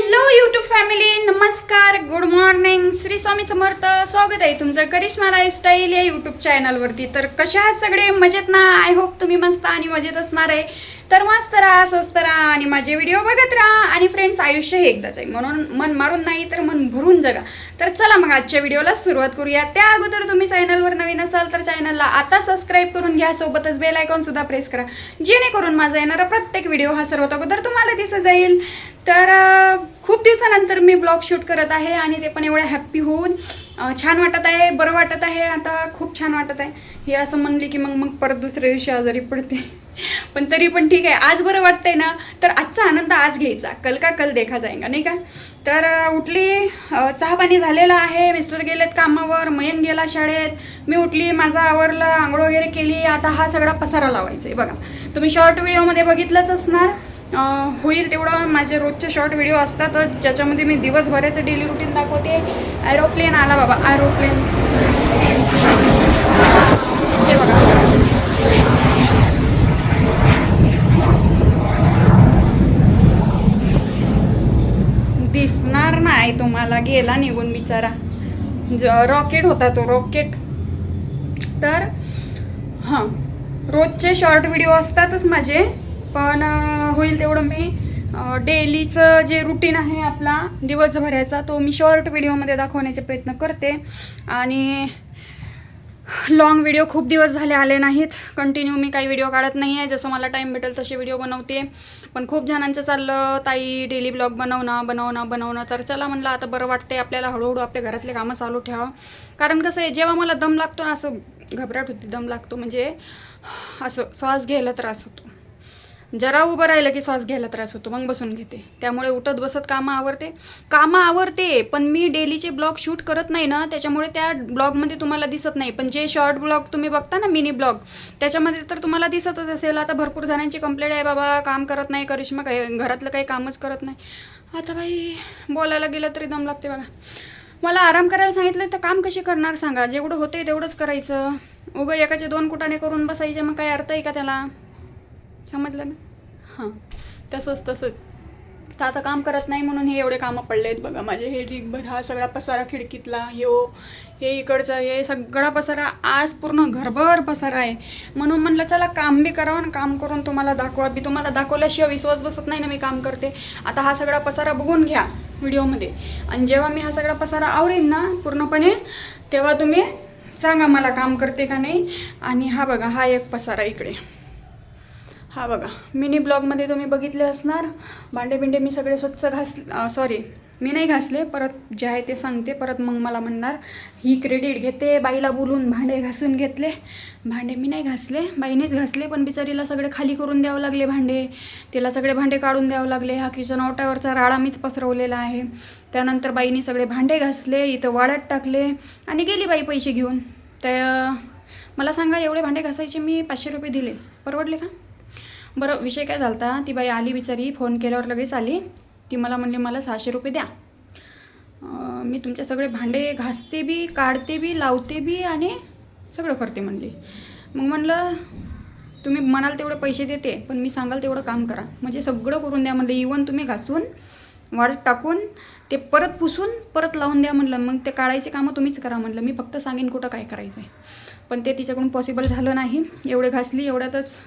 Hello YouTube family, नमस्कार, good morning, Shri Swami Samarth. स्वागत आहे तुमचं करिश्मा लाईफस्टाईल या यूट्यूब चॅनलवरती. तर कशा आहात सगळे? मजेत ना? आय होप तुम्ही मस्त आणि मजेत असणार आहे. तर मस्त राहा, स्वस्त राहा आणि माझे व्हिडिओ बघत राहा. आणि फ्रेंड्स, आयुष्य हे एकदाच आहे, म्हणून मन मारून नाही तर मन भरून जगा. तर चला मग आजच्या व्हिडिओला सुरुवात करूया. त्या अगोदर तुम्ही चॅनलवर नवीन असाल तर चॅनलला आता सबस्क्राईब करून घ्या, सोबतच बेल आयकॉन सुद्धा प्रेस करा, जेणेकरून माझा येणारा प्रत्येक व्हिडिओ हा सर्वात अगोदर तुम्हाला दिसत जाईल. तर खूप दिवसानंतर मी ब्लॉग शूट करत आहे आणि ते पण एवढ्या हॅप्पी होऊन छान वाटत आहे, बरं वाटत आहे. आता खूप छान वाटत आहे. हे असं म्हणले की मग परत दुसऱ्या दिवशी आजारी पडते, पण तरी पण ठीक आहे. आज बरं वाटतंय ना, तर आजचा आनंद आज घ्यायचा, कल का कल देखा जाएगा, नाही का? तर उठली, चहा पाणी झालेला आहे, मिस्टर गेलेत कामावर, मयन गेला शाळेत, मी उठली, माझा आवरलं, आंघोळ वगैरे केली. आता हा सगळा पसारा लावायचा आहे. बघा, तुम्ही शॉर्ट व्हिडिओमध्ये बघितलंच असणार. होईल तेवढं माझे रोजचे शॉर्ट व्हिडिओ असतात ज्याच्यामध्ये मी दिवसभराचं डेली रुटीन दाखवते. एरोप्लेन आला बाबा, एरोप्लेन, हे बघा. दिसणार नाही तुम्हाला, गेला निघून बिचारा. रॉकेट होता तो, रॉकेट. तर हां, रोजचे शॉर्ट व्हिडिओ असतातच माझे, पण होईल तेवढं मी डेलीचं जे रुटीन आहे आपला दिवसभराचा, तो मी शॉर्ट व्हिडिओमध्ये दाखवण्याचे प्रयत्न करते. आणि लॉंग व्हिडिओ खूप दिवस झाले आले नाहीत. कंटिन्यू मी काही व्हिडिओ काढत नाही आहे, जसं मला टाईम भेटेल तसे व्हिडिओ बनवते. पण खूप जणांचं चाललं, ताई डेली ब्लॉग बनवणं. तर चला म्हणलं, आता बरं वाटते आपल्याला, हळूहळू आपल्या घरातले कामं चालू ठेवा. कारण कसं आहे, जेव्हा मला दम लागतो ना, असं घबराट होती, दम लागतो म्हणजे असं श्वास घ्यायला त्रास होतो. जरा उभं राहिलं की श्वास घ्यायला त्रास होतो, मग बसून घेते. त्यामुळे उठत बसत कामं आवरते. पण मी डेलीचे ब्लॉग शूट करत नाही ना, त्याच्यामुळे त्या ब्लॉगमध्ये तुम्हाला दिसत नाही. पण जे शॉर्ट ब्लॉग तुम्ही बघता ना, मिनी ब्लॉग, त्याच्यामध्ये तर तुम्हाला दिसतच असेल. आता भरपूर जणांची कंप्लेंट आहे, बाबा काम करत नाही करिश्मा, काही घरातलं काही कामच करत नाही. आता बाई, बोलायला गेलं तरी दम लागते बघा. मला आराम करायला सांगितलं तर काम कशी करणार सांगा? जेवढं होते तेवढंच करायचं. उगं एकाचे 2 कुटाने करून बसायचे, मग काय अर्थ आहे का त्याला? समजलं ना? हां, तसंच. तर आता काम करत नाही म्हणून हे एवढे कामं पडले आहेत बघा माझे. हे ढीगभर हा सगळा पसारा खिडकीतला, हे इकडचं, हे सगळा पसारा, आज पूर्ण घरभर पसारा आहे. म्हणून म्हणलं चला काम बी करावं आणि काम करून तुम्हाला दाखवा बी. तुम्हाला दाखवल्याशिवाय विश्वास बसत नाही ना मी काम करते. आता हा सगळा पसारा बघून घ्या व्हिडिओमध्ये, आणि जेव्हा मी हा सगळा पसारा आवरेन ना पूर्णपणे, तेव्हा तुम्ही सांगा मला काम करते का नाही. आणि हा बघा, हा एक पसारा इकडे, हा बघा, मिनी ब्लॉगमध्ये तुम्ही बघितले असणार. भांडे मी सगळे स्वच्छ सॉरी, मी नाही घासले, परत जे आहे ते सांगते. परत मग मला म्हणणार ही क्रेडिट घेते, बाईला बोलून भांडे घासून घेतले. भांडे मी नाही घासले, बाईनेच घासले, पण बिचारीला सगळे खाली करून द्यावं लागले भांडे. तिला सगळे भांडे काढून द्यावं लागले. हा किचन ओट्यावरचा राळा मीच पसरवलेला आहे. त्यानंतर बाईने सगळे भांडे घासले, इथं वाळत टाकले आणि गेली बाई पैसे घेऊन. तर मला सांगा, एवढे भांडे घासायचे मी 500 रुपये दिले, परवडले का? बरं, विषय काय झाला होता, ती बाई आली बिचारी, फोन केल्यावर लगेच आली. ती मला म्हणली मला 600 रुपये द्या, मी तुमचे सगळे भांडे घासते बी, काढते बी, लावते बी आणि सगळं करते म्हणली. मग म्हणलं तुम्ही म्हणाल तेवढे पैसे देते, पण मी सांगाल तेवढं काम करा, म्हणजे सगळं करून द्या म्हणलं. इवन तुम्ही घासून वाळत टाकून ते परत पुसून परत लावून द्या म्हणलं. मग ते काढायचे कामं तुम्हीच करा म्हणलं, मी फक्त सांगेन कुठं काय करायचं आहे. पण ते तिच्याकडून पॉसिबल झालं नाही. एवढे घासली, एवढ्यातच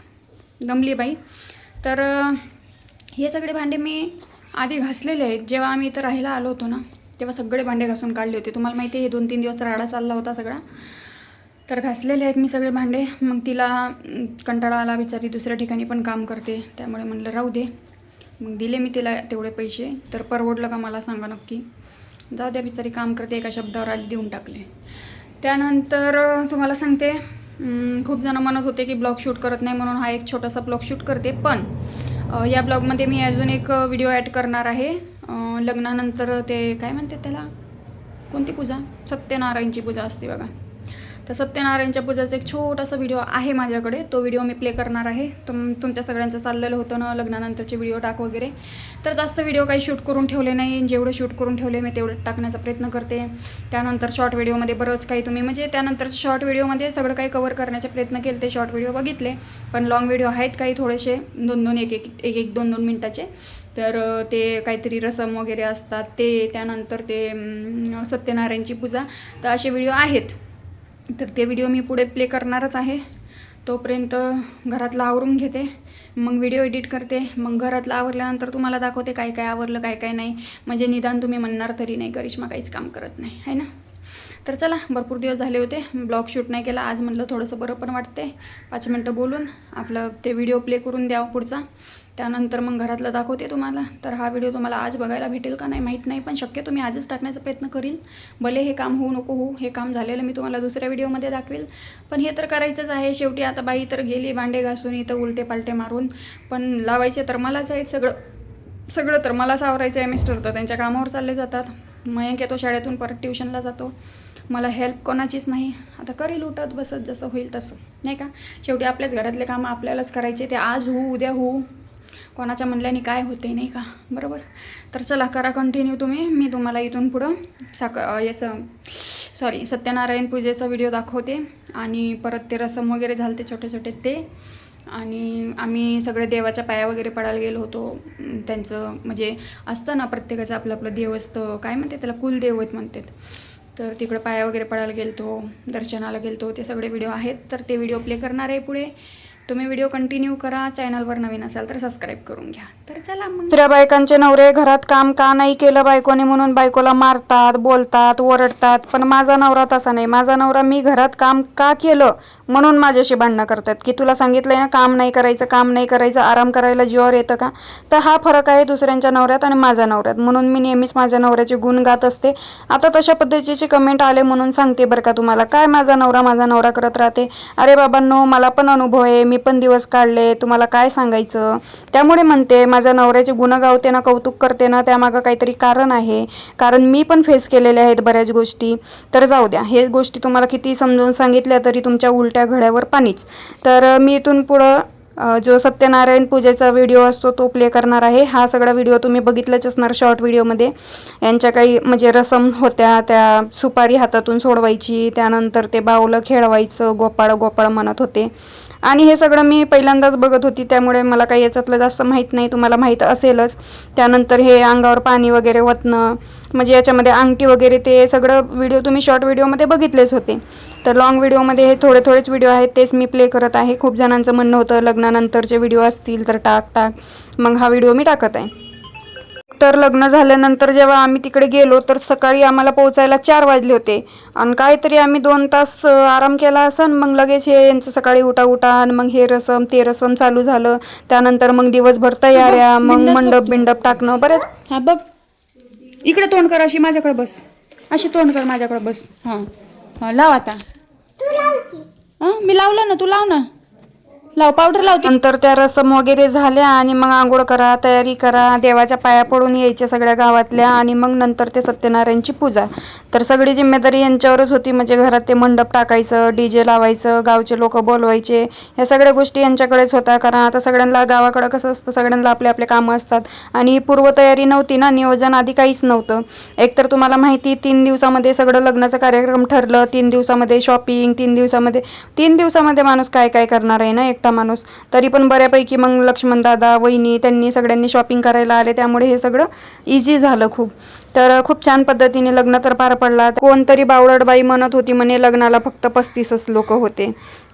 दमली बाई. तर हे सगळे भांडे मी आधी घासलेले आहेत. जेव्हा आम्ही इथं राहायला आलो होतो ना, तेव्हा सगळे भांडे घासून काढले होते. तुम्हाला माहिती आहे, हे 2-3 दिवस राडा चालला होता सगळा. तर घासलेले आहेत मी सगळे भांडे. मग तिला कंटाळा आला, बिचारी दुसऱ्या ठिकाणी पण काम करते, त्यामुळे म्हणलं राहू दे. मग दिले मी तिला तेवढे पैसे. तर परवडलं का मला सांगा नक्की? जाऊ द्या, बिचारी काम करते, एका शब्दावर आली, देऊन टाकले. त्यानंतर तुम्हाला सांगते, खूप जण म्हणत होते की ब्लॉग शूट करत नाही, म्हणून हा एक छोटासा ब्लॉग शूट करते. पण या ब्लॉगमध्ये मी अजून एक व्हिडिओ ॲड करणार आहे. लग्नानंतर ते काय म्हणतात त्याला, कोणती पूजा, सत्यनारायणची पूजा असते बघा. तर सत्यनारायणच्या पूजाचा एक छोटासा व्हिडिओ आहे माझ्याकडे, तो व्हिडिओ मी प्ले करणार आहे. तुमच्या सगळ्यांचं चाललेलं होतं ना लग्नानंतरचे व्हिडिओ टाक वगैरे, तर जास्त व्हिडिओ काही शूट करून ठेवले नाही. जेवढे शूट करून ठेवले मी तेवढं टाकण्याचा प्रयत्न करते. त्यानंतर शॉर्ट व्हिडिओमध्ये बरंच काही तुम्ही म्हणजे त्यानंतर शॉर्ट व्हिडिओमध्ये सगळं काही कवर करण्याचे प्रयत्न केले. ते शॉर्ट व्हिडिओ बघितले, पण लॉंग व्हिडिओ आहेत काही थोडेसे 2-2 1-1 2-2 मिनटाचे. तर ते काहीतरी रसम वगैरे असतात ते, त्यानंतर ते सत्यनारायणची पूजा, तर असे व्हिडिओ आहेत. तर ते व्हिडिओ मी पुढे प्ले करणारच आहे. तोपर्यंत घरातलं आवरून घेते, मग व्हिडिओ एडिट करते. मग घरातलं आवरल्यानंतर तुम्हाला दाखवते काय काय आवरलं काय काय नाही. म्हणजे निदान तुम्ही म्हणणार तरी नाही करिश्मा काहीच काम करत नाही, आहे ना. तर चला, भरपूर दिवस झाले होते ब्लॉग शूट नाही केला. आज म्हटलं थोडंसं बरं पण वाटते, 5 मिनटं बोलून आपलं ते व्हिडिओ प्ले करून द्यावं पुढचा. त्यानंतर मग घरातलं दाखवते तुम्हाला. तर हा व्हिडिओ तुम्हाला आज बघायला भेटेल का नाही माहीत नाही, पण शक्यतो मी आजच टाकण्याचा प्रयत्न करील. भले हे काम होऊ नको होऊ, हे काम झालेलं मी तुम्हाला दुसऱ्या व्हिडिओमध्ये दाखवेल, पण हे तर करायचंच आहे. शेवटी आता बाई तर गेली भांडे घासून इथं उलटे पालटे मारून, पण लावायचे तर मलाच आहेत. सगळं तर मलाच आवरायचं आहे. मिस्टर तर त्यांच्या कामावर चालले जातात. मयंक येतो शाळेतून, परत ट्युशनला जातो. मला हेल्प कोणाचीच नाही. आता करील उठत बसत जसं होईल तसं, नाही का. शेवटी आपल्याच घरातले कामं आपल्यालाच करायचे. ते आज होऊ उद्या होऊ, कोणाच्या म्हणल्याने काय होते, नाही का. बरोबर. तर चला, करा कंटिन्यू तुम्ही. मी तुम्हाला इथून पुढं सत्यनारायण पूजेचा व्हिडिओ दाखवते. आणि परत ते रसम वगैरे झाले छोटे छोटे ते. आणि आम्ही सगळे देवाच्या पाया वगैरे पडायला गेलो होतो. त्यांचं म्हणजे असतं ना, प्रत्येकाचं आपलं आपलं देव असतं, काय म्हणते त्याला, कुलदैवत म्हणतात. तर तिकडे पाया वगैरे पडायला गेलतो, दर्शनाला गेलतो. ते सगळे व्हिडिओ आहेत, तर ते व्हिडिओ प्ले करणार आहे पुढे. तुम्ही व्हिडिओ कंटिन्यू करा. चॅनलवर नवीन असाल तर सबस्क्राईब करून घ्या. तर चला मग. दुसऱ्या बायकांचे नवरे घरात काम का नाही केलं बायकोने म्हणून बायकोला मारतात, बोलतात, ओरडतात. पण माझा नवरा तसा नाही. माझा नवरा मी घरात काम का केलं म्हणून माझ्याशी भांडणं करतात, की तुला सांगितलंय ना काम नाही करायचं, आराम करायला जीवावर येतं का. तर हा फरक आहे दुसऱ्यांच्या नवऱ्यात आणि माझ्या नवऱ्यात. म्हणून मी नेहमीच माझ्या नवऱ्याचे गुण गात असते. आता तशा पद्धतीचे कमेंट आले म्हणून सांगते बरं का तुम्हाला. काय माझा नवरा करत राहते. अरे बाबांनो, मला पण अनुभव आहे, मी पण दिवस काढले, तुम्हाला काय सांगायचं. त्यामुळे म्हणते माझ्या नवऱ्याचे गुण गावते ना, कौतुक करते ना, त्यामागं काहीतरी कारण आहे. कारण मी पण फेस केलेल्या आहेत बऱ्याच गोष्टी. तर जाऊ द्या, हे गोष्टी तुम्हाला किती समजून सांगितल्या तरी तुमच्या उलट्या घड्यावर पाणीच. तर मी इथून पुढं जो सत्यनारायण पूजेचा व्हिडिओ असतो तो प्ले करणार आहे. हा सगळा व्हिडिओ तुम्ही बघितलाच असणार शॉर्ट व्हिडिओमध्ये. यांच्या काही म्हणजे रसम होत्या, त्या सुपारी हातातून सोडवायची, त्यानंतर ते बावलं खेळवायचं, गोपाळ गोपाळ म्हणत होते. आणि हे सगळं मी पहिल्यांदाच बघत होती, त्यामुळे मला काही याच्यातलं जास्त माहीत नाही. तुम्हाला माहीत असेलच. त्यानंतर हे अंगावर पाणी वगैरे ओतणं, म्हणजे याच्यामध्ये अंगठी वगैरे, ते सगळं व्हिडिओ तुम्ही शॉर्ट व्हिडिओमध्ये बघितलेच होते. तर लॉंग व्हिडिओमध्ये हे थोडेच व्हिडिओ आहेत, तेच मी प्ले करत आहे. खूप जणांचं म्हणणं होतं लग्नानंतरचे व्हिडिओ असतील तर टाक, मग हा व्हिडिओ मी टाकत आहे. तर लग्न झाल्यानंतर जेव्हा आम्ही तिकडे गेलो तर सकाळी आम्हाला पोहोचायला 4 वाजले होते. आणि काहीतरी आम्ही 2 तास आराम केला असं. मग लगेच हे यांचं सकाळी उठा आणि मग हे रसम ते रसम चालू झालं. त्यानंतर मग दिवसभर तयाऱ्या, मग मंडप टाकणं बरेच. हा बघ, इकडे तोंड कर, अशी माझ्याकडे बस, अशी तोंड कर माझ्याकडे बस. हां लाव आता. मी लावलं ना, तू लाव ना, लाव, पावडर लावते. नंतर त्या रसम वगैरे झाल्या आणि मग आंघोळ करा, तयारी करा, देवाच्या पाया पडून यायच्या सगळ्या गावातल्या. आणि मग नंतर ते सत्यनारायणची पूजा. तर सगळी जिम्मेदारी यांच्यावरच होती. म्हणजे घरात ते मंडप टाकायचं, DJ लावायचं, गावचे लोक बोलवायचे, ह्या सगळ्या गोष्टी यांच्याकडेच होत्या. कारण आता सगळ्यांना गावाकडं कसं असतं, सगळ्यांना आपले आपले कामं असतात. आणि पूर्वतयारी नव्हती ना, नियोजन आधी काहीच नव्हतं. एकतर तुम्हाला माहिती, 3 दिवसामध्ये सगळं लग्नाचा कार्यक्रम ठरलं. 3 दिवसामध्ये शॉपिंग, 3 दिवसामध्ये माणूस काय काय करणार आहे ना, एकटा माणूस. तरी पण बऱ्यापैकी मग लक्ष्मण दादा, वहिनी, त्यांनी सगळ्यांनी शॉपिंग करायला आले, त्यामुळे हे सगळं इझी झालं खूप. तर खूप छान पद्धतीने लग्न तर पार पडला. कोणतरी बावळटबाई म्हणत होती म्हणे लग्नाला फक्त 35च लोक होते.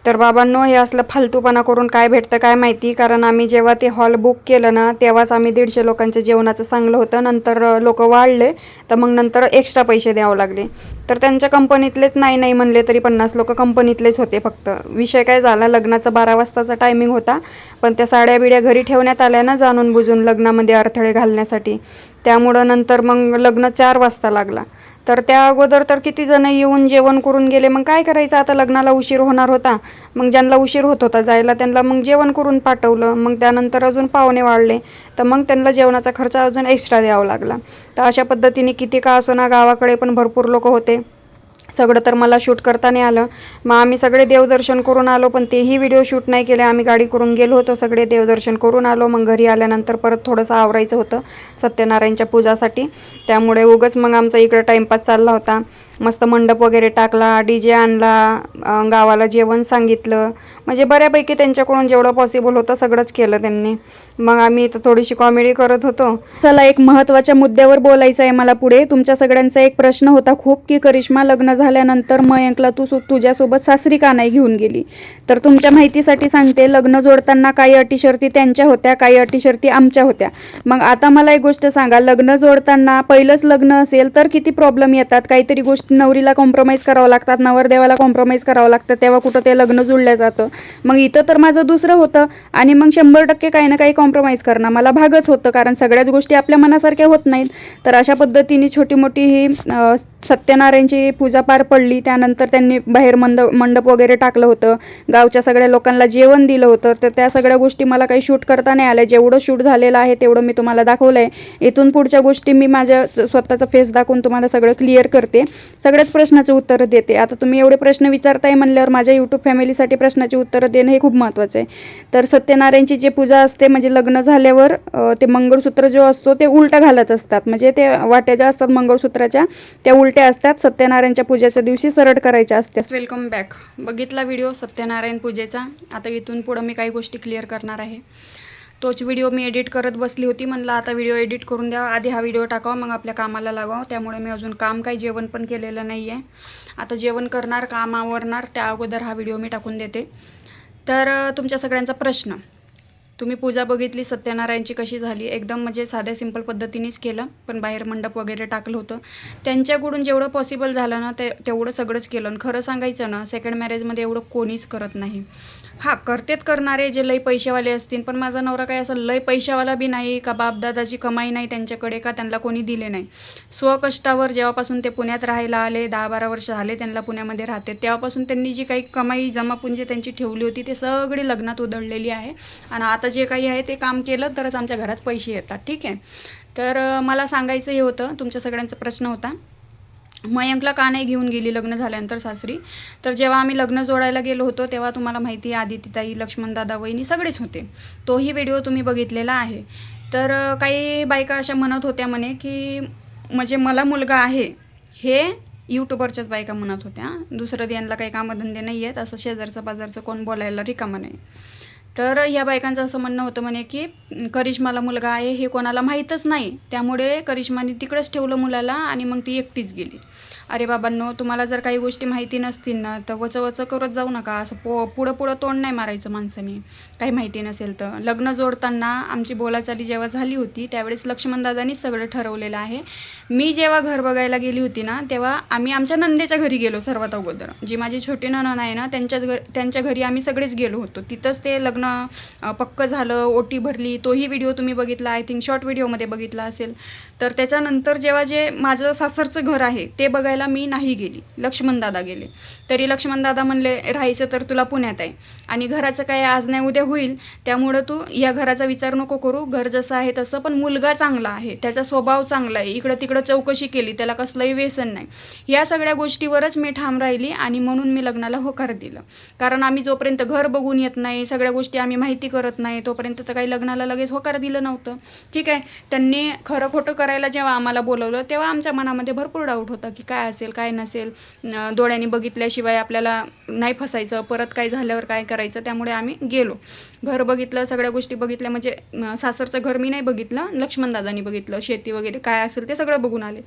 तर बाबांनो, हे असलं फालतूपणा करून काय भेटतं काय माहिती. कारण आम्ही जेव्हा ते हॉल बुक केलं ना, तेव्हाच आम्ही 150 लोकांच्या जेवणाचं सांगलं होतं. नंतर लोक वाढले, तर मग नंतर एक्स्ट्रा पैसे द्यावं लागले. तर त्यांच्या कंपनीतलेच नाही म्हणले तरी 50 लोक कंपनीतलेच होते फक्त. विषय काय झाला, लग्नाचा 12 वाजताचा टायमिंग होता, पण त्या साड्या बिड्या घरी ठेवण्यात आल्या ना, जाणून बुजून लग्नामध्ये अडथळे घालण्यासाठी. त्यामुळं नंतर मग लग्न 4 वाजता लागला. तर त्या अगोदर तर किती जण येऊन जेवण करून गेले. मग काय करायचं, आता लग्नाला उशीर होणार होता. मग ज्यांना उशीर होत होता जायला, त्यांना मग जेवण करून पाठवलं. मग त्यानंतर अजून पाहुणे वाढले, तर मग त्यांना जेवणाचा खर्च अजून एक्स्ट्रा द्यावा लागला. तर अशा पद्धतीने किती का असो ना, गावाकडे पण भरपूर लोक होते. सगळं तर मला शूट करता नाही आलं. मग आम्ही सगळे देवदर्शन करून आलो, पण तेही व्हिडिओ शूट नाही केले. आम्ही गाडी करून गेलो होतो, सगळे देवदर्शन करून आलो. मग घरी आल्यानंतर परत थोडंसं आवरायचं होतं सत्यनारायणच्या पूजासाठी, त्यामुळे उगाच मग आमचा इकडं टाईमपास चालला होता. मस्त मंडप वगैरे टाकला, DJ आणला, गावाला जेवण सांगितलं, म्हणजे बऱ्यापैकी त्यांच्याकडून जेवढं पॉसिबल होतं सगळंच केलं त्यांनी. मग आम्ही इथं थोडीशी कॉमेडी करत होतो. चला, एक महत्त्वाच्या मुद्द्यावर बोलायचं आहे मला पुढे. तुमच्या सगळ्यांचा एक प्रश्न होता खूप की करिश्मा लग्न झाल्यानंतर मयंकला तुझ्यासोबत सासरी का नाही घेऊन गेली. तर तुमच्या माहितीसाठी सांगते, लग्न जोडताना काही अटी शर्ती त्यांच्या होत्या, काही अटी शर्ती आमच्या होत्या. मग आता मला एक गोष्ट सांगा, लग्न जोडताना पहिलंच लग्न असेल तर किती प्रॉब्लेम येतात. काहीतरी गोष्टी नवरीला कॉम्प्रोमाइज करावं लागतात, नवरदेवाला कॉम्प्रोमाइज करावं लागतं, तेव्हा कुठं ते लग्न जुळलं जातं. मग इथं तर माझं दुसरं होतं आणि मग 100% काही ना काही कॉम्प्रोमाइज करणं मला भागच होतं, कारण सगळ्याच गोष्टी आपल्या मनासारख्या होत नाहीत. तर अशा पद्धतीने छोटी मोठी ही सत्यनारायणची पूजा पार पडली. त्यानंतर त्यांनी बाहेर मंडप वगैरे टाकलं होतं, गावच्या सगळ्या लोकांना जेवण दिलं होतं. तर त्या सगळ्या गोष्टी मला काही शूट करता नाही आल्या. जेवढं शूट झालेलं आहे तेवढं मी तुम्हाला दाखवलं आहे. इथून पुढच्या गोष्टी मी माझ्या स्वतःचा फेस दाखवून तुम्हाला सगळं क्लिअर करते, सगळ्याच प्रश्नाचं उत्तर देते. आता तुम्ही एवढे प्रश्न विचारताय म्हणल्यावर माझ्या यूट्यूब फॅमिलीसाठी प्रश्नाची उत्तरं देणं हे खूप महत्त्वाचं आहे. तर सत्यनारायणची जी पूजा असते, म्हणजे लग्न झाल्यावर ते मंगळसूत्र जो असतो ते उलटं घालत असतात, म्हणजे ते वाट्या ज्या असतात मंगळसूत्राच्या त्या उलट्या असतात. सत्यनारायणच्या पूजेच्या दिवशी सरळ करायच्या असतात. Welcome back. बघितला व्हिडिओ सत्यनारायण पूजेचा. आता इथून पुढं मी काही गोष्टी क्लिअर करणार आहे. तोच व्हिडिओ मी एडिट करत बसली होती. म्हणलं आता व्हिडिओ एडिट करून द्यावा, आधी हा व्हिडिओ टाकावा, मग आपल्या कामाला लागावं. त्यामुळे मी अजून काम काही जेवण पण केलेलं नाही आहे. आता जेवण करणार, काम आवरणार, त्या अगोदर हा व्हिडिओ मी टाकून देते. तर तुमच्या सगळ्यांचा प्रश्न, तुम्ही पूजा बघितली सत्यनारायणची कशी झाली. एकदम म्हणजे साध्या सिंपल पद्धतीनेच केलं, पण बाहेर मंडप वगैरे टाकलं होतं. त्यांच्याकडून जेवढं पॉसिबल झालं ना तेवढं सगळंच केलं. आणि खरं सांगायचं ना, सेकंड मॅरेजमध्ये एवढं कोणीच करत नाही. हां, करणारे जे लई पैसेवाले असतील, पण माझा नवरा काय असं लई पैशावाला बी नाही का, बापदादाची कमाई नाही त्यांच्याकडे का त्यांना कोणी दिले नाही. स्वकष्टावर जेव्हापासून ते पुण्यात राहायला आले, 10-12 वर्ष झाले त्यांना पुण्यामध्ये राहते, तेव्हापासून त्यांनी जी काही कमाई जमापुंजी त्यांची ठेवली होती ते सगळी लग्नात उधळलेली आहे. आणि आता जे काही आहे ते काम केलं तरच आमच्या घरात पैसे येतात. ठीक आहे. तर मला सांगायचं हे होतं, तुमच्या सगळ्यांचा प्रश्न होता मयंकला का नाही घेऊन गेली लग्न झाल्यानंतर सासरी. तर जेव्हा आम्ही लग्न जोडायला गेलो होतो तेव्हा तुम्हाला माहिती आहे, आदितीताई, लक्ष्मणदादा, वहिनी सगळेच होते. तोही व्हिडिओ तुम्ही बघितलेला आहे. तर काही बायका अशा म्हणत होत्या म्हणे की म्हणजे मला मुलगा आहे, हे यूट्यूबरच्याच बायका म्हणत होत्या. दुसरं यांना काही कामधंदे नाही आहेत, असं शेजारचं बाजारचं कोण बोलायला रिकामं नाही. तर या बायकांचं असं म्हणणं होतं म्हणे की करिश्माला मुलगा आहे हे कोणाला माहीतच नाही, त्यामुळे करिश्माने तिकडेच ठेवलं मुलाला आणि मग ती एकटीच गेली. अरे बाबांनो, तुम्हाला जर काही गोष्टी माहिती नसतील ना तर वचं करत जाऊ नका. असं पुढं तोंड नाही मारायचं माणसाने, काही माहिती नसेल तर. लग्न जोडताना आमची बोलाचाली जेव्हा झाली होती त्यावेळेस लक्ष्मणदादांनीच सगळं ठरवलेलं आहे. मी जेव्हा घर बघायला गेली होती ना तेव्हा आम्ही आमच्या नंदेच्या घरी गेलो. सर्वात अगोदर जी माझी छोटी नणंद आहे ना त्यांच्या घरी आम्ही सगळेच गेलो होतो. तिथंच ते लग्न पक्क झालं, ओटी भरली. तोही व्हिडिओ तुम्ही बघितला, आय थिंक शॉर्ट व्हिडिओमध्ये बघितला असेल. तर त्याच्यानंतर जेव्हा जे माझं सासरचं घर आहे ते बघायला मी नाही गेली, लक्ष्मणदादा गेले. तरी लक्ष्मणदादा म्हणले राहायचं तर तुला पुण्यात आहे आणि घराचं काय आज नाही उद्या होईल, त्यामुळं तू या घराचा विचार नको करू, घर जसं आहे तसं, पण मुलगा चांगला आहे, त्याचा स्वभाव चांगला आहे, इकडं तिकडं चौकशी केली, त्याला कसलंही व्यसन नाही. या सगळ्या गोष्टीवरच मी ठाम राहिली आणि म्हणून मी लग्नाला होकार दिलं. कारण आम्ही जोपर्यंत घर बघून येत नाही, सगळ्या गोष्टी आम्ही माहिती करत नाही, तोपर्यंत तर काही लग्नाला लगेच होकार दिलं नव्हतं. ठीक आहे. त्यांनी खरं खोटं करायला जेव्हा आम्हाला बोलवलं तेव्हा आमच्या मनामध्ये भरपूर डाऊट होता की काय असेल काय नसेल, डोळ्यांनी बघितल्याशिवाय आपल्याला नाही फसायचं, परत काय झाल्यावर काय करायचं. त्यामुळे आम्ही गेलो, घर बघितलं, सगळ्या गोष्टी बघितल्या. म्हणजे सासरचं घर मी नाही बघितलं, लक्ष्मणदादांनी बघितलं, शेती वगैरे काय असेल ते सगळं बघून आले.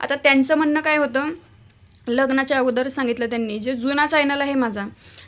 आता त्यांचं म्हणणं काय होतं, लग्नाच्या अगोदर सांगितलं त्यांनी, जे जुना चॅनल आहे माझा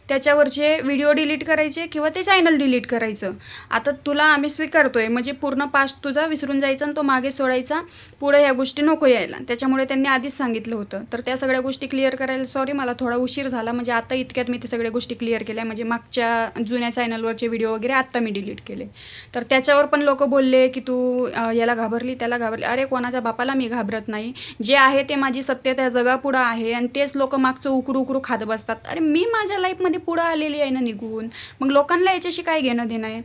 त्याच्यावरचे व्हिडिओ डिलीट करायचे किंवा ते चॅनल डिलीट करायचं. आता तुला आम्ही स्वीकारतोय, म्हणजे पूर्ण पास्ट तुझा विसरून जायचा आणि तो मागे सोडायचा, पुढे ह्या गोष्टी नको यायला. त्याच्यामुळे त्यांनी आधीच सांगितलं होतं. तर त्या सगळ्या गोष्टी क्लिअर करायला सॉरी, मला थोडा उशीर झाला. म्हणजे आता इतक्यात मी ते सगळ्या गोष्टी क्लिअर केल्या. म्हणजे मागच्या जुन्या चॅनलवरचे व्हिडिओ वगैरे आत्ता मी डिलीट केले. तर त्याच्यावर पण लोक बोलले की तू याला घाबरली, त्याला घाबरली. अरे कोणाच्या बापाला मी घाबरत नाही, जे आहे ते माझी सत्य त्या जगापुढं आहे आणि तेच लोक मागचं उकरू खात बसतात. अरे मी माझ्या लाईफमध्ये पुढं आलेली आहे ना निघून, मग लोकांना याच्याशी काय घेणं देणं आहे.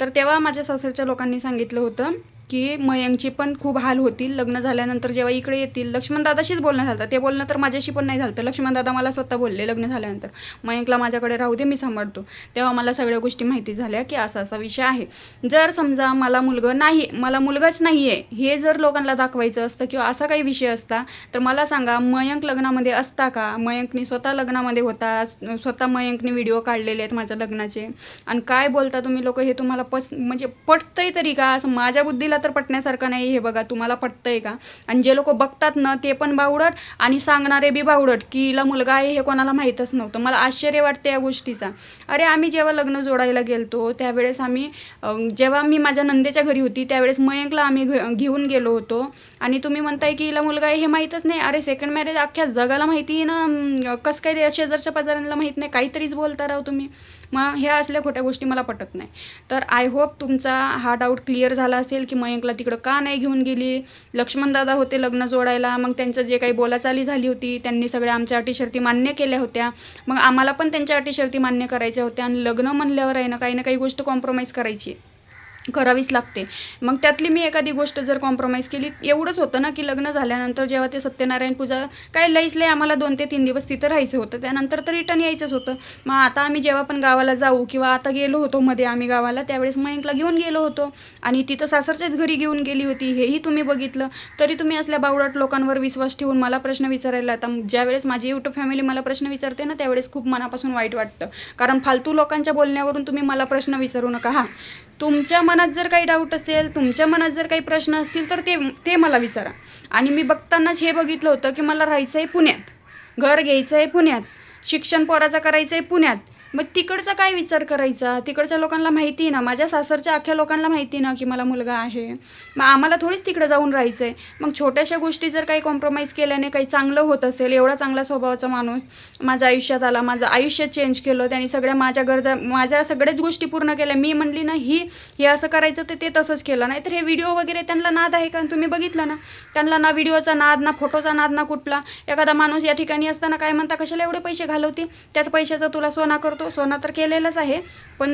तर तेव्हा माझ्या सासरच्या लोकांनी सांगितलं होतं की मयंकचे पण खूप हाल होतील लग्न झाल्यानंतर जेव्हा इकडे येतील. लक्ष्मण दादाशीच बोलणं झालं, ते बोलणं तर माझ्याशी पण नाही झालं. लक्ष्मण दादा मला स्वतः बोलले लग्न झाल्यानंतर, मयंकला माझ्याकडे राहू दे, मी सांभाळतो. तेव्हा मला सगळ्या गोष्टी माहिती झाल्या की असा असा विषय आहे. जर समजा मला मुलगाच नाही आहे हे जर लोकांना दाखवायचं असतं किंवा असा काही विषय असता तर मला सांगा, मयंक लग्नामध्ये असता का? मयंकने स्वतः लग्नामध्ये होता, स्वतः मयंकने व्हिडिओ काढलेले आहेत माझ्या लग्नाचे. आणि काय बोलता तुम्ही लोक, हे तुम्हाला म्हणजे पटतंय तरी का? असं माझ्या बुद्धीला तर पटण्यासारखं नाही. हे बघा, तुम्हाला पटतंय का? आणि जे लोक बघतात ना ते पण बावडट आणि सांगणारे बी बावडट की हिला मुलगा आहे हे कोणाला माहीतच नव्हतं. मला आश्चर्य वाटतं या गोष्टीचा. अरे आम्ही जेव्हा लग्न जोडायला गेलतो त्यावेळेस जेव्हा मी माझ्या नंदेच्या घरी होती त्यावेळेस मयंकला आम्ही घेऊन गेलो होतो आणि तुम्ही म्हणताय की हिला मुलगा आहे हे माहीतच नाही. अरे सेकंड मॅरेज अख्ख्या जगाला माहिती आहे ना, कसं काय शेजारच्या पाजारांना माहीत नाही? काहीतरीच बोलता राव तुम्ही. मग ह्या असल्या खोट्या गोष्टी मला पटत नाही. तर आय होप तुमचा हा डाऊट क्लिअर झाला असेल की मयंकला तिकडं का नाही घेऊन गेली. लक्ष्मण दादा होते लग्न जोडायला, मग त्यांचं जे काही बोलाचाली झाली होती त्यांनी सगळ्या आमच्या अटी शर्ती मान्य केल्या होत्या. मग आम्हाला पण त्यांच्या अटी शर्ती मान्य करायच्या होत्या आणि लग्न म्हणल्यावर आहे ना काही गोष्ट कॉम्प्रोमाइज करावीच लागते. मग त्यातली मी एखादी गोष्ट जर कॉम्प्रोमाइज केली, एवढंच होतं ना की लग्न झाल्यानंतर जेव्हा ते सत्यनारायण पूजा काय लईच आम्हाला 2 ते 3 दिवस तिथं राहायचं होतं, त्यानंतर तर रिटर्न यायचंच होतं. मग आता आम्ही जेव्हा पण गावाला जाऊ किंवा आता गेलो होतो मध्ये आम्ही गावाला, त्यावेळेस मयंकला घेऊन गेलो होतो आणि तिथं सासरच्याच घरी घेऊन गेली होती, हेही तुम्ही बघितलं. तरी तुम्ही असल्या बावळट लोकांवर विश्वास ठेवून मला प्रश्न विचारायला. आता ज्यावेळेस माझी यूट्यूब फॅमिली मला प्रश्न विचारते ना त्यावेळेस खूप मनापासून वाईट वाटतं, कारण फालतू लोकांच्या बोलण्यावरून तुम्ही मला प्रश्न विचारू नका. हां, तुमच्या मनात जर काही डाऊट असेल, तुमच्या मनात जर काही प्रश्न असतील तर ते मला विचारा. आणि मी बघतानाच हे बघितलं होतं की मला राहायचं आहे पुण्यात, घर घ्यायचं आहे पुण्यात, शिक्षण पोराचं करायचं आहे पुण्यात. मग तिकडचा काय विचार करायचा? तिकडच्या लोकांना माहिती आहे ना, माझ्या सासरच्या अख्ख्या लोकांना माहिती ना की मला मुलगा आहे. मग आम्हाला थोडीच तिकडं जाऊन राहायचं आहे. मग छोट्याशा गोष्टी जर काही कॉम्प्रोमाइज केल्याने काही चांगलं होत असेल, एवढा चांगला स्वभावाचा माणूस माझ्या आयुष्यात आला, माझं आयुष्य चेंज केलं त्यांनी, सगळ्या माझ्या गरजा, माझ्या सगळ्याच गोष्टी पूर्ण केल्या. मी म्हणली ना हे असं करायचं तर ते तसंच केलं. नाही तर हे व्हिडिओ वगैरे त्यांना नाद आहे का? तुम्ही बघितलं ना, त्यांना ना व्हिडिओचा नाद, ना फोटोचा नाद, ना कुठला. एखादा माणूस या ठिकाणी असताना काय म्हणता, कशाला एवढे पैसे घालवते, त्याच पैशाचा तुला सोना करतो. सोना तर केलेलंच आहे, पण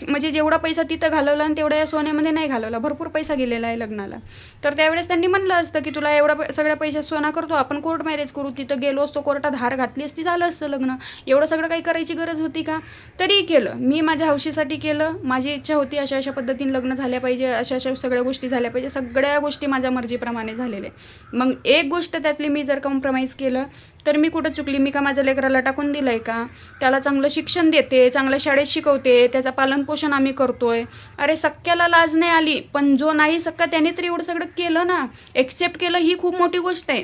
म्हणजे जेवढा पैसा तिथं घालवला आणि तेवढ्या सोन्यामध्ये नाही घालवला, भरपूर पैसा गेलेला आहे लग्नाला. तर त्यावेळेस त्यांनी म्हणलं असतं की तुला एवढा सगळ्या पैशात सोना करतो, आपण कोर्ट मॅरेज करू. तिथं गेलो असतो, कोर्टात हार घातली असती, झालं असतं लग्न. एवढं सगळं काही करायची गरज होती का? तरी केलं. मी माझ्या हौशीसाठी केलं. माझी इच्छा होती अशा पद्धतीने लग्न झाल्या पाहिजे, अशा सगळ्या गोष्टी झाल्या पाहिजे. सगळ्या गोष्टी माझ्या मर्जीप्रमाणे झालेल्या. मग एक गोष्ट त्यातली मी जर कॉम्प्रोमाइज केलं तर मी कुठं चुकली? मी का माझ्या लेकराला टाकून दिलं आहे का? त्याला चांगलं शिक्षण देते, चांगल्या शाळेत शिकवते, त्याचं पालनपोषण आम्ही करतोय. अरे सख्याला लाज नाही आली, पण जो नाही सक्का त्याने तरी एवढं सगळं केलं ना, एक्सेप्ट केलं, ही खूप मोठी गोष्ट आहे.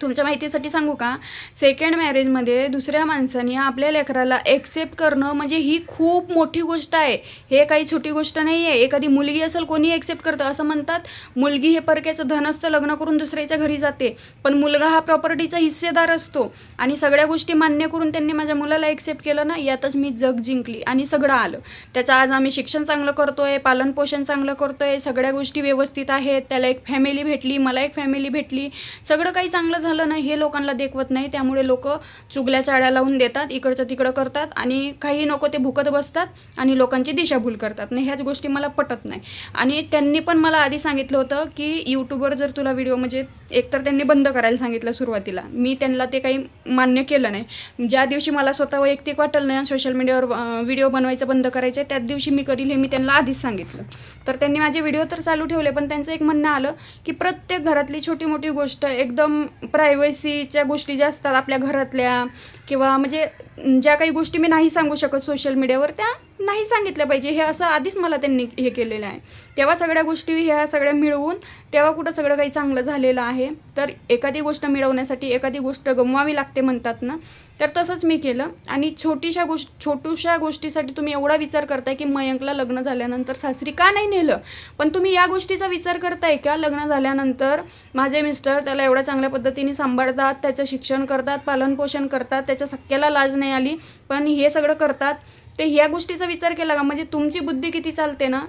तुमच्या माहितीसाठी सांगू का, सेकंड मॅरेजमध्ये दुसऱ्या माणसाने आपल्या लेकराला एक्सेप्ट करणं म्हणजे ही खूप मोठी गोष्ट आहे. हे काही छोटी गोष्ट नाही आहे. एखादी मुलगी असेल, कोणी एक्सेप्ट करतं. असं म्हणतात मुलगी हे परक्याचं धन असतं, लग्न करून दुसऱ्याच्या घरी जाते, पण मुलगा हा प्रॉपर्टीचा हिस्सेदार असतो. आणि सगळ्या गोष्टी मान्य करून त्यांनी माझ्या मुलाला एक्सेप्ट केलं ना, यातच मी जग जिंकली आणि सगळं आलं. त्याचं आज आम्ही शिक्षण चांगलं करतोय, पालनपोषण चांगलं करतोय, सगळ्या गोष्टी व्यवस्थित आहेत. त्याला एक फॅमिली भेटली, मला एक फॅमिली भेटली, सगळं काही चांगलं झालं ना. हे लोकांना देखवत नाही, त्यामुळे लोक चुगल्या चाड्या लावून देतात, इकडचं तिकडं करतात आणि काही नको ते भुकत बसतात आणि लोकांची दिशाभूल करतात. नाही, ह्याच गोष्टी मला पटत नाही. आणि त्यांनी पण मला आधी सांगितलं होतं की यूट्यूबवर जर तुला व्हिडिओ, म्हणजे एकतर त्यांनी बंद करायला सांगितलं सुरुवातीला. मी त्यांना ते काही मान्य केलं नाही. ज्या दिवशी मला स्वतः वैयक्तिक वाटलं नाही सोशल मीडियावर व्हिडिओ बनवायचं बंद करायचे, त्याच दिवशी मी करील हे मी त्यांना आधीच सांगितलं. तर त्यांनी माझे व्हिडिओ तर चालू ठेवले, पण त्यांचं एक म्हणणं आलं की प्रत्येक घरातली छोटी मोठी गोष्ट, एकदम प्रायव्हसीच्या गोष्टी ज्या असतात आपल्या घरातल्या, किंवा म्हणजे ज्या काही गोष्टी मी नाही सांगू शकत सोशल मीडियावर, त्या नाही सांगितल्या पाहिजे. हे असं आधीच मला त्यांनी हे केलेलं आहे. तेव्हा सगळ्या गोष्टी ह्या सगळ्या मिळवून तेव्हा कुठं सगळं काही चांगलं झालेलं आहे. तर एखादी गोष्ट मिळवण्यासाठी एखादी गोष्ट गमवावी लागते म्हणतात ना, तर तसंच मी केलं. आणि छोट्याशा गोष्टीसाठी तुम्ही एवढा विचार करताय की मयंकला लग्न झाल्यानंतर सासरी का नाही नेलं, पण तुम्ही या गोष्टीचा विचार करताय का लग्न झाल्यानंतर माझे मिस्टर त्याला एवढ्या चांगल्या पद्धतीने सांभाळतात, त्याचं शिक्षण करतात, पालनपोषण करतात, त्याच्या सख्याला लाज नाही आली, पण हे सगळं करतात, ते ह्या गोष्टीचा विचार केला का? म्हणजे तुमची बुद्धी किती चालते ना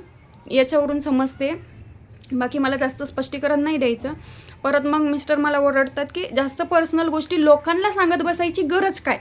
याच्यावरून समजते. बाकी मला जास्त स्पष्टीकरण नाही द्यायचं. परत मग मिस्टर मला ओरडतात की जास्त पर्सनल गोष्टी लोकांना सांगत बसायची गरज काय?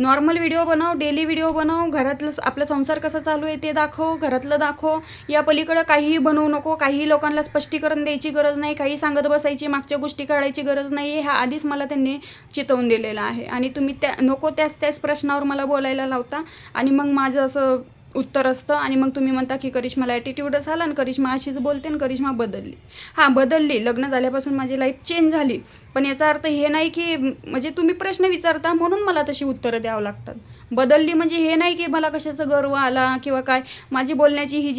नॉर्मल व्हिडिओ बनव, डेली व्हिडिओ बनव, घरातलं आपला संसार कसा चालू आहे ते दाखव, घरातलं दाखव. या पलीकडं काहीही बनवू नको, काहीही लोकांना स्पष्टीकरण द्यायची गरज नाही, काही सांगत बसायची, मागच्या गोष्टी काढायची गरज नाही आहे. ह्या आधीच मला त्यांनी चितवून दिलेलं आहे आणि तुम्ही नको त्याच प्रश्नावर मला बोलायला लावता आणि मग माझं असं उत्तर असतं आणि मग तुम्ही म्हणता की करिश्माला ॲटिट्यूडच आला आणि करिश्मा अशीच बोलते आणि करिश्मा बदलली. हां, बदलली, लग्न झाल्यापासून माझी लाईफ चेंज झाली, पण याचा अर्थ हे नाही की म्हणजे तुम्ही प्रश्न विचारता म्हणून मला तशी उत्तरं द्यावं लागतात. बदलली म्हणजे हे नाही की मला कशाचा गर्व आला किंवा काय. माझी बोलण्याची ही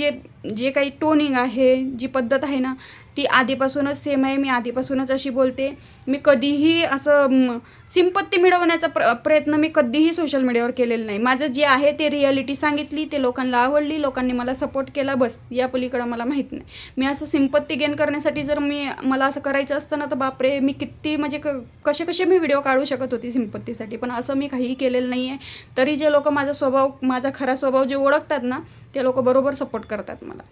जे काही टोनिंग आहे, जी पद्धत आहे ना, ती आधीपासूनच सेम आहे. मी आधीपासूनच अशी बोलते. मी कधीही असं सिंपत्ती मिळवण्याचा प्रयत्न मी कधीही सोशल मीडियावर केलेला नाही. माझं जे आहे ते रिॲलिटी सांगितली, ते लोकांना आवडली, लोकांनी मला सपोर्ट केला, बस. या पलीकडं मला माहीत नाही. मी असं सिंपत्ती गेन करण्यासाठी जर मला असं करायचं असतं ना, तर बापरे, मी किती म्हणजे कसे मी व्हिडिओ काढू शकत होती सिंपत्तीसाठी. पण असं मी काहीही केलेलं नाही आहे. तरी जे लोक माझा खरा स्वभाव जे ओळखतात ना, ते लोक बरोबर सपोर्ट करतात मला.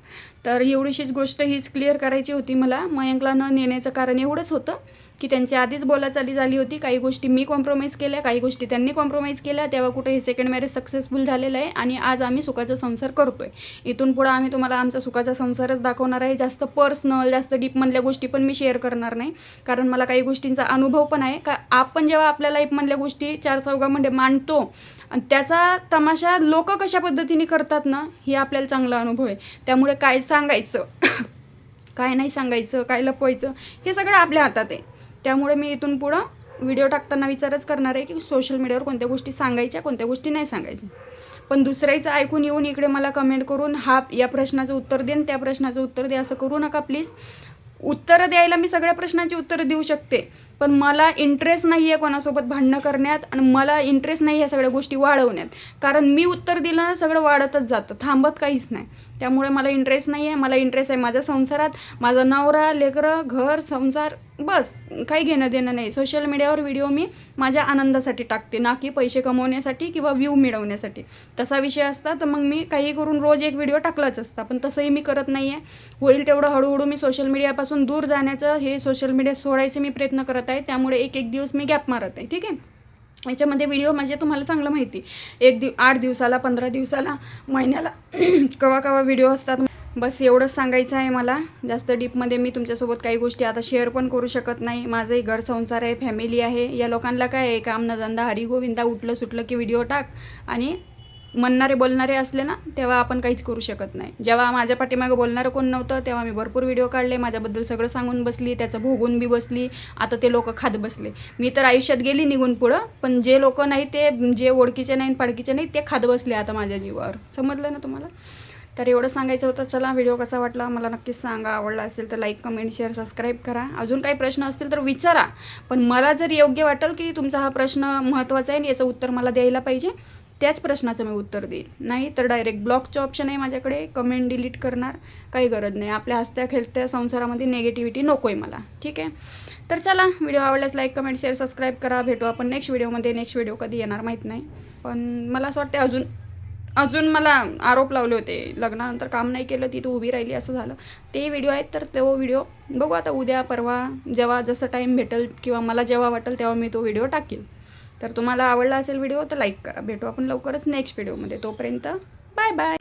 तर एवढीशीच गोष्ट हीच क्लिअर करायची होती मला. मयंकला न नेण्याचं कारण एवढंच होतं की त्यांची आधीच बोलाचाली झाली होती. काही गोष्टी मी कॉम्प्रोमाइज केल्या, काही गोष्टी त्यांनी कॉम्प्रोमाइज केल्या. तेव्हा कुठे हे सेकंड मॅरेज सक्सेसफुल झालेलं आहे आणि आज आम्ही सुखाचा संसार करतो आहे. इथून पुढं आम्ही तुम्हाला आमचा सुखाचा संसारच दाखवणार आहे. जास्त पर्सनल, जास्त डीपमधल्या गोष्टी पण मी शेअर करणार नाही, कारण मला काही गोष्टींचा अनुभव पण आहे. का आपण जेव्हा आपल्या लाईफमधल्या गोष्टी चार चौघामध्ये मांडतो आणि त्याचा तमाशा लोक कशा पद्धतीने करतात ना, हे आपल्याला चांगला अनुभव आहे. त्यामुळे काय सांगायचं काय नाही सांगायचं, काय लपवायचं, हे सगळं आपल्या हातात आहे. त्यामुळे मी इथून पुढं व्हिडिओ टाकताना विचारच करणार आहे की सोशल मीडियावर कोणत्या गोष्टी सांगायच्या, कोणत्या गोष्टी नाही सांगायच्या. पण दुसऱ्याचं ऐकून येऊन इकडे मला कमेंट करून या प्रश्नाचं उत्तर देन, त्या प्रश्नाचं उत्तर दे, असं करू नका प्लीज. उत्तरं द्यायला मी सगळ्या प्रश्नांची उत्तरं देऊ शकते, पण मला इंटरेस्ट नाही आहे कोणासोबत भांडणं करण्यात आणि मला इंटरेस्ट नाही आहे सगळ्या गोष्टी वाढवण्यात. कारण मी उत्तर दिलं ना, सगळं वाढतच जातं, थांबत काहीच नाही. त्यामुळे मला इंटरेस्ट नाही आहे. मला इंटरेस्ट आहे माझ्या संसारात, माझा नवरा, लेकरं, घर, संसार, बस. काही घेणं देणं नाही. सोशल मीडियावर व्हिडिओ मी माझ्या आनंदासाठी टाकते, ना की पैसे कमवण्यासाठी किंवा व्ह्यू मिळवण्यासाठी. तसा विषय असता तर मग मी काही करून रोज एक व्हिडिओ टाकलाच असता, पण तसंही मी करत नाही आहे. होईल तेवढं हळूहळू मी सोशल मीडियापासून दूर जाण्याचं, हे सोशल मीडिया सोडायचे मी प्रयत्न करत आहे. त्यामुळे एक दिवस मी गॅप मारत आहे, ठीक आहे. याच्यामध्ये व्हिडिओ म्हणजे तुम्हाला चांगलं माहिती, 8 दिवसाला, 15 दिवसाला, महिन्याला कवा व्हिडिओ असतात. बस एवढंच सांगायचं आहे मला. जास्त डीपमध्ये मी तुमच्यासोबत काही गोष्टी आता शेअर पण करू शकत नाही. माझंही घर संसार आहे, फॅमिली आहे. या लोकांना काय आहे, काम न धंदा, हरिगोविंदा, उठलं सुटलं की व्हिडिओ टाक, आणि म्हणणारे बोलणारे असले ना, तेव्हा आपण काहीच करू शकत नाही. जेव्हा माझ्या पाठीमागं बोलणारं कोण नव्हतं, तेव्हा मी भरपूर व्हिडिओ काढले, माझ्याबद्दल सगळं सांगून बसली, त्याचं भोगून बी बसली. आता ते लोक खात बसले. मी तर आयुष्यात गेली निघून पुढं, पण जे लोक नाही, ते जे ओळखीचे नाही, पाडकीचे नाही, ते खात बसले आता माझ्या जीवावर. समजलं ना तुम्हाला? तर एवढं सांगायचं होतं. चला, व्हिडिओ कसा वाटला मला नक्कीच सांगा. आवडला असेल तर लाईक, कमेंट, शेअर, सबस्क्राईब करा. अजून काही प्रश्न असतील तर विचारा, पण मला जर योग्य वाटेल की तुमचा हा प्रश्न महत्त्वाचा आहे आणि याचं उत्तर मला द्यायला पाहिजे, त्याच प्रश्नाचं मी उत्तर देईल. नाही तर डायरेक्ट ब्लॉकचं ऑप्शन आहे माझ्याकडे, कमेंट डिलीट करणार काही गरज नाही. आपल्या हसत्या खेळत्या संसारामध्ये नेगेटिव्हिटी नको आहे मला, ठीक आहे. तर चला, व्हिडिओ आवडल्यास लाईक, कमेंट, शेअर, सबस्क्राईब करा. भेटू आपण नेक्स्ट व्हिडिओमध्ये. नेक्स्ट व्हिडिओ कधी येणार माहीत नाही, पण मला असं वाटतं अजून मला आरोप लावले होते, लग्नानंतर काम नाही केलं, ती तू उभी राहिली, असं झालं. ते व्हिडिओ आहेत, तर तो व्हिडिओ बघू आता उद्या परवा, जेव्हा जसं टाईम भेटेल किंवा मला जेव्हा वाटेल तेव्हा मी तो व्हिडिओ टाकेल. तर तुम्हाला आवडला असेल व्हिडिओ तर लाईक करा. भेटू आपण लवकरच नेक्स्ट व्हिडिओमध्ये. तोपर्यंत बाय बाय.